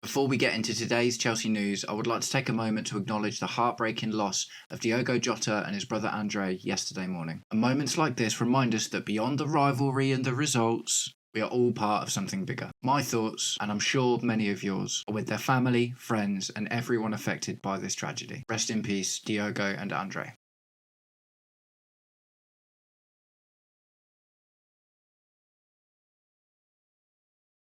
Before we get into today's Chelsea news, I would like to take a moment to acknowledge the heartbreaking loss of Diogo Jota and his brother Andre yesterday morning. And moments like this remind us that beyond the rivalry and the results, we are all part of something bigger. My thoughts, and I'm sure many of yours, are with their family, friends, and everyone affected by this tragedy. Rest in peace, Diogo and Andre.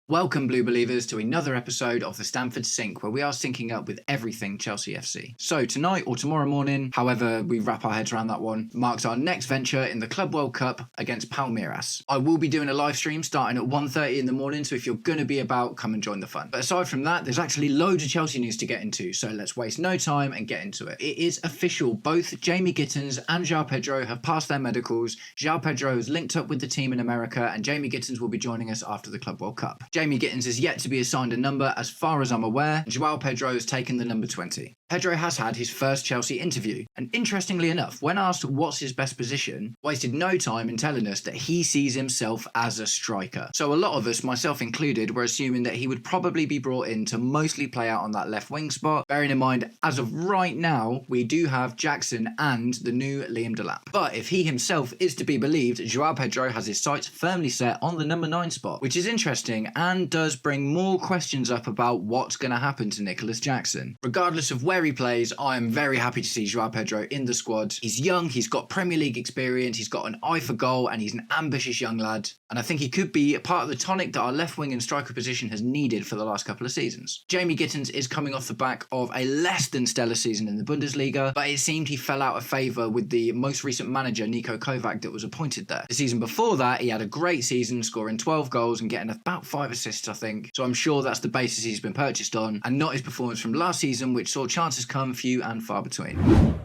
Welcome, Blue Believers, to another episode of the Stamford Sync, where we are syncing up with everything Chelsea FC. So tonight or tomorrow morning, however we wrap our heads around that one, marks our next venture in the Club World Cup against Palmeiras. I will be doing a live stream starting at 1:30 in the morning, so if you're going to be about, come and join the fun. But aside from that, there's actually loads of Chelsea news to get into, so let's waste no time and get into it. It is official, both Jamie Gittens and João Pedro have passed their medicals. João Pedro has linked up with the team in America, and Jamie Gittens will be joining us after the Club World Cup. Jamie Gittens is yet to be assigned a number as far as I'm aware. João Pedro has taken the number 20. Pedro has had his first Chelsea interview, and interestingly enough, when asked what's his best position, wasted no time in telling us that he sees himself as a striker. So a lot of us, myself included, were assuming that he would probably be brought in to mostly play out on that left wing spot, bearing in mind, as of right now, we do have Jackson and the new Liam Delap. But if he himself is to be believed, João Pedro has his sights firmly set on the number 9 spot, which is interesting and does bring more questions up about what's going to happen to Nicholas Jackson. Regardless of where he plays, I am very happy to see João Pedro in the squad. He's young, he's got Premier League experience, he's got an eye for goal, and he's an ambitious young lad. And I think he could be a part of the tonic that our left wing and striker position has needed for the last couple of seasons. Jamie Gittens is coming off the back of a less than stellar season in the Bundesliga, but it seemed he fell out of favour with the most recent manager, Niko Kovac, that was appointed there. The season before that, he had a great season, scoring 12 goals and getting about 5 assists, I think. So I'm sure that's the basis he's been purchased on, and not his performance from last season, which saw chances come few and far between.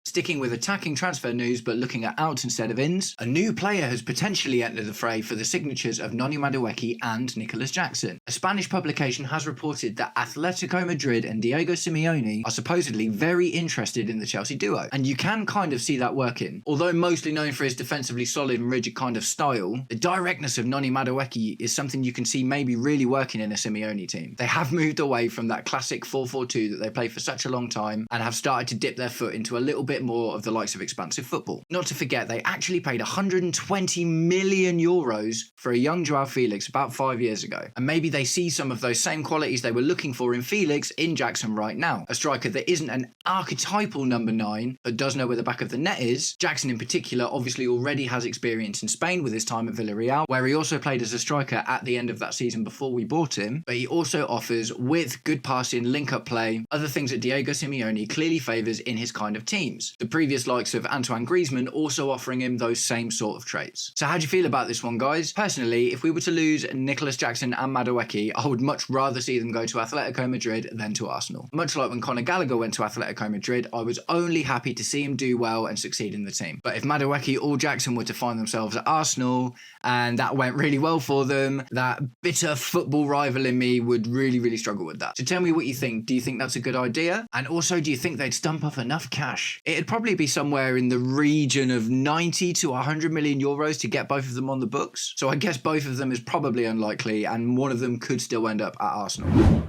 Sticking with attacking transfer news but looking at outs instead of ins, a new player has potentially entered the fray for the signatures of Noni Madueke and Nicholas Jackson. A Spanish publication has reported that Atletico Madrid and Diego Simeone are supposedly very interested in the Chelsea duo, and you can kind of see that working. Although mostly known for his defensively solid and rigid kind of style, the directness of Noni Madueke is something you can see maybe really working in a Simeone team. They have moved away from that classic 4-4-2 that they played for such a long time and have started to dip their foot into a little bit more of the likes of expansive football. Not to forget, they actually paid 120 million euros for a young João Felix about 5 years ago. And maybe they see some of those same qualities they were looking for in Felix in Jackson right now. A striker that isn't an archetypal number 9, but does know where the back of the net is. Jackson in particular obviously already has experience in Spain with his time at Villarreal, where he also played as a striker at the end of that season before we bought him. But he also offers, with good passing, link-up play, other things that Diego Simeone clearly favours in his kind of teams. The previous likes of Antoine Griezmann also offering him those same sort of traits. So how do you feel about this one, guys? Personally, if we were to lose Nicholas Jackson and Madueke, I would much rather see them go to Atletico Madrid than to Arsenal. Much like when Conor Gallagher went to Atletico Madrid, I was only happy to see him do well and succeed in the team. But if Madueke or Jackson were to find themselves at Arsenal and that went really well for them, that bitter football rival in me would really struggle with that. So tell me what you think. Do you think that's a good idea? And also, do you think they'd stump up enough cash? It'd probably be somewhere in the region of 90 to 100 million euros to get both of them on the books. So I guess both of them is probably unlikely, and one of them could still end up at Arsenal.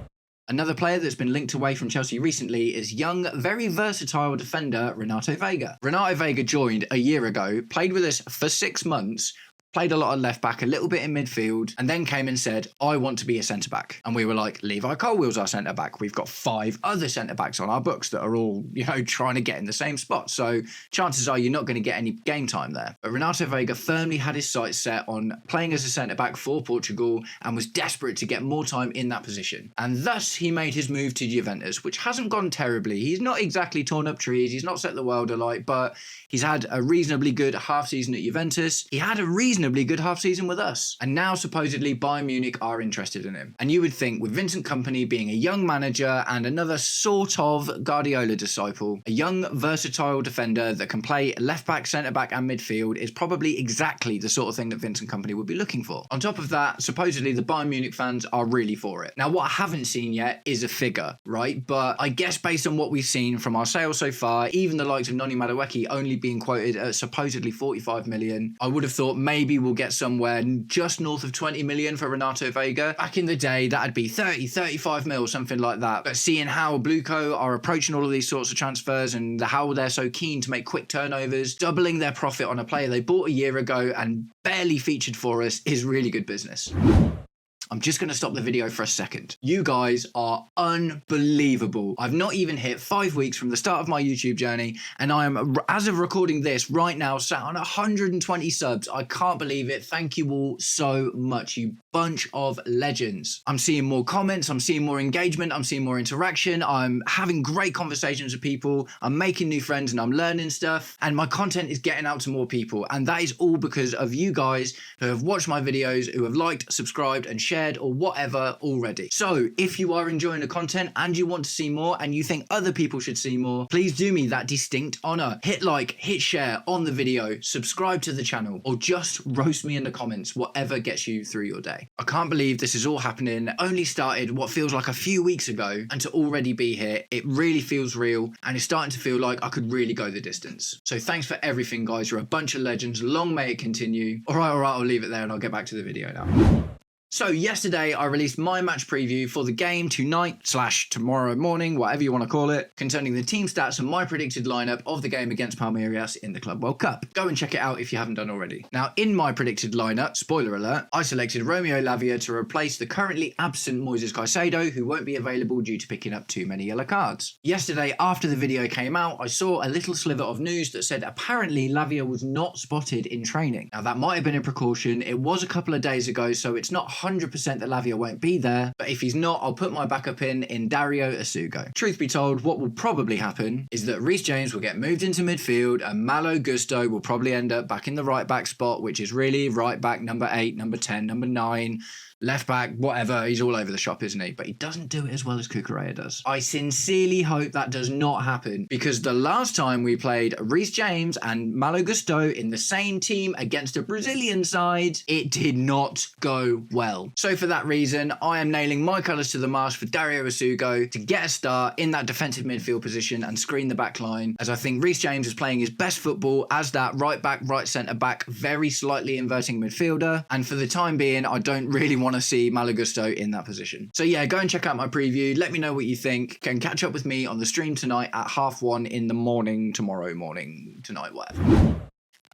Another player that's been linked away from Chelsea recently is young, very versatile defender Renato Veiga. Renato Veiga joined a year ago, played with us for 6 months, played a lot of left back, a little bit in midfield, and then came and said, I want to be a centre back. And we were like, Levi Colwill's our centre back. We've got 5 other centre backs on our books that are all, trying to get in the same spot. So chances are you're not going to get any game time there. But Renato Veiga firmly had his sights set on playing as a centre back for Portugal and was desperate to get more time in that position. And thus he made his move to Juventus, which hasn't gone terribly. He's not exactly torn up trees. He's not set the world alight, but he's had a reasonably good half season at Juventus. He had a reasonably good half season with us. And now supposedly Bayern Munich are interested in him. And you would think with Vincent Kompany being a young manager and another sort of Guardiola disciple, a young versatile defender that can play left back, centre back and midfield is probably exactly the sort of thing that Vincent Kompany would be looking for. On top of that, supposedly the Bayern Munich fans are really for it. Now what I haven't seen yet is a figure, right? But I guess based on what we've seen from our sales so far, even the likes of Noni Madueke only being quoted at supposedly 45 million, I would have thought maybe maybe we'll get somewhere just north of 20 million for Renato Veiga. Back in the day, that'd be 30, 35 mil, something like that. But seeing how Blueco are approaching all of these sorts of transfers and how they're so keen to make quick turnovers, doubling their profit on a player they bought a year ago and barely featured for us is really good business. I'm just going to stop the video for a second. You guys are unbelievable. I've not even hit 5 weeks from the start of my YouTube journey, and I am, as of recording this right now, sat on 120 subs. I can't believe it. Thank you all so much, you bunch of legends. I'm seeing more comments, I'm seeing more engagement, I'm seeing more interaction, I'm having great conversations with people, I'm making new friends and I'm learning stuff, and my content is getting out to more people, and that is all because of you guys who have watched my videos, who have liked, subscribed and shared or whatever already. So if you are enjoying the content and you want to see more and you think other people should see more, please do me that distinct honor. Hit like, hit share on the video, subscribe to the channel, or just roast me in the comments, whatever gets you through your day. I can't believe this is all happening. It only started what feels like a few weeks ago, and to already be here, it really feels real, and it's starting to feel like I could really go the distance. So thanks for everything, guys. You're a bunch of legends. Long may it continue. All right, I'll leave it there and I'll get back to the video now. So yesterday I released my match preview for the game tonight/tomorrow morning, whatever you want to call it, concerning the team stats and my predicted lineup of the game against Palmeiras in the Club World Cup. Go and check it out if you haven't done already. Now, in my predicted lineup, spoiler alert, I selected Romeo Lavia to replace the currently absent Moises Caicedo, who won't be available due to picking up too many yellow cards. Yesterday, after the video came out, I saw a little sliver of news that said apparently Lavia was not spotted in training. Now, that might have been a precaution. It was a couple of days ago, so it's not 100% that Lavia won't be there, but if he's not, I'll put my backup in Dario Asugo. Truth be told, what will probably happen is that Reece James will get moved into midfield and Malo Gusto will probably end up back in the right back spot, which is really right back number 8, number 10, number 9, left back, whatever. He's all over the shop, isn't he? But he doesn't do it as well as Cucurella does. I sincerely hope that does not happen, because the last time we played Reece James and Malo Gusto in the same team against a Brazilian side, it did not go well. So for that reason, I am nailing my colours to the mast for Dario Asugo to get a start in that defensive midfield position and screen the back line, as I think Reece James is playing his best football as that right back, right centre back, very slightly inverting midfielder, and for the time being, I don't really want to see Malo Gusto in that position. So yeah, go and check out my preview. Let me know what you think. Can catch up with me on the stream tonight at 1:30 in the morning, tomorrow morning, tonight, whatever.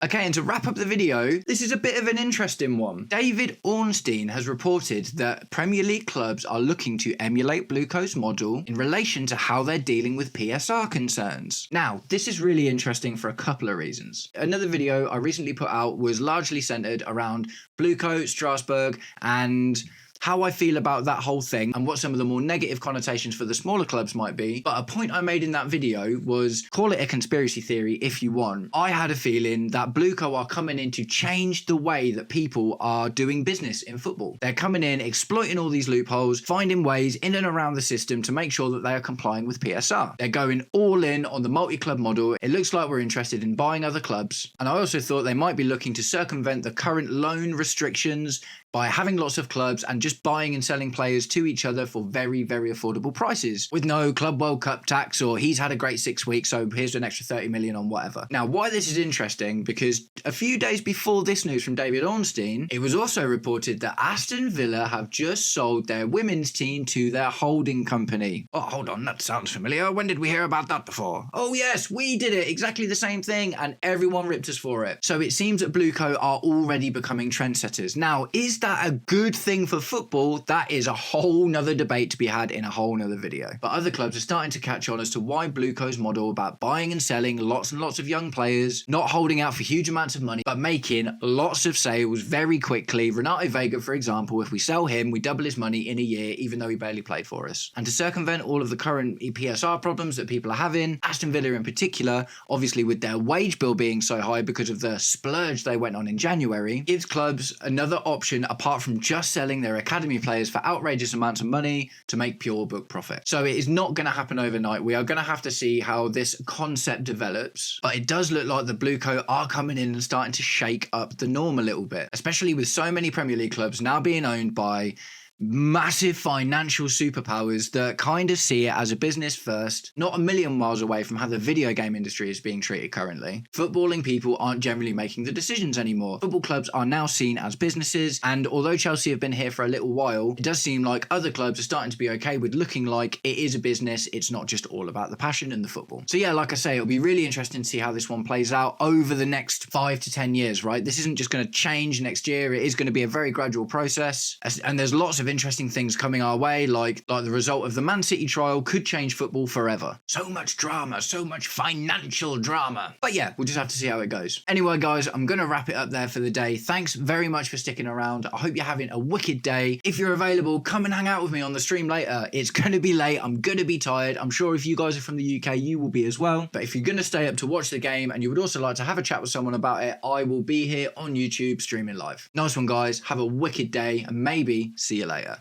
Okay, and to wrap up the video, this is a bit of an interesting one. David Ornstein has reported that Premier League clubs are looking to emulate Blueco's model in relation to how they're dealing with PSR concerns. Now, this is really interesting for a couple of reasons. Another video I recently put out was largely centered around Blueco, Strasbourg, and how I feel about that whole thing and what some of the more negative connotations for the smaller clubs might be. But a point I made in that video was, call it a conspiracy theory if you want. I had a feeling that Blueco are coming in to change the way that people are doing business in football. They're coming in, exploiting all these loopholes, finding ways in and around the system to make sure that they are complying with PSR. They're going all in on the multi-club model. It looks like we're interested in buying other clubs. And I also thought they might be looking to circumvent the current loan restrictions by having lots of clubs and just buying and selling players to each other for very, very affordable prices with no Club World Cup tax, or he's had a great 6 weeks, so here's an extra 30 million on whatever. Now, why this is interesting, because a few days before this news from David Ornstein, it was also reported that Aston Villa have just sold their women's team to their holding company. Oh, hold on, that sounds familiar. When did we hear about that before? Oh yes, we did it, exactly the same thing, and everyone ripped us for it. So it seems that Blueco are already becoming trendsetters. Now, is that a good thing for football? That is a whole nother debate to be had in a whole nother video. But other clubs are starting to catch on as to why Blueco's model about buying and selling lots and lots of young players, not holding out for huge amounts of money, but making lots of sales very quickly. Renato Veiga, for example, if we sell him, we double his money in a year, even though he barely played for us. And to circumvent all of the current PSR problems that people are having, Aston Villa in particular, obviously with their wage bill being so high because of the splurge they went on in January, gives clubs another option apart from just selling their academy players for outrageous amounts of money to make pure book profit. So it is not going to happen overnight. We are going to have to see how this concept develops, but it does look like the Blueco are coming in and starting to shake up the norm a little bit, especially with so many Premier League clubs now being owned by massive financial superpowers that kind of see it as a business first, not a million miles away from how the video game industry is being treated currently. Footballing people aren't generally making the decisions anymore. Football clubs are now seen as businesses, and although Chelsea have been here for a little while, it does seem like other clubs are starting to be okay with looking like it is a business. It's not just all about the passion and the football. So yeah, like I say, it'll be really interesting to see how this one plays out over the next 5 to 10 years, right? This isn't just going to change next year. It is going to be a very gradual process, and there's lots of interesting things coming our way, like the result of the Man City trial could change football forever. So much drama, so much financial drama. But yeah, we'll just have to see how it goes. Anyway, guys, I'm going to wrap it up there for the day. Thanks very much for sticking around. I hope you're having a wicked day. If you're available, come and hang out with me on the stream later. It's going to be late. I'm going to be tired. I'm sure if you guys are from the UK, you will be as well. But if you're going to stay up to watch the game and you would also like to have a chat with someone about it, I will be here on YouTube streaming live. Nice one, guys. Have a wicked day and maybe see you later.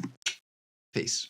Peace.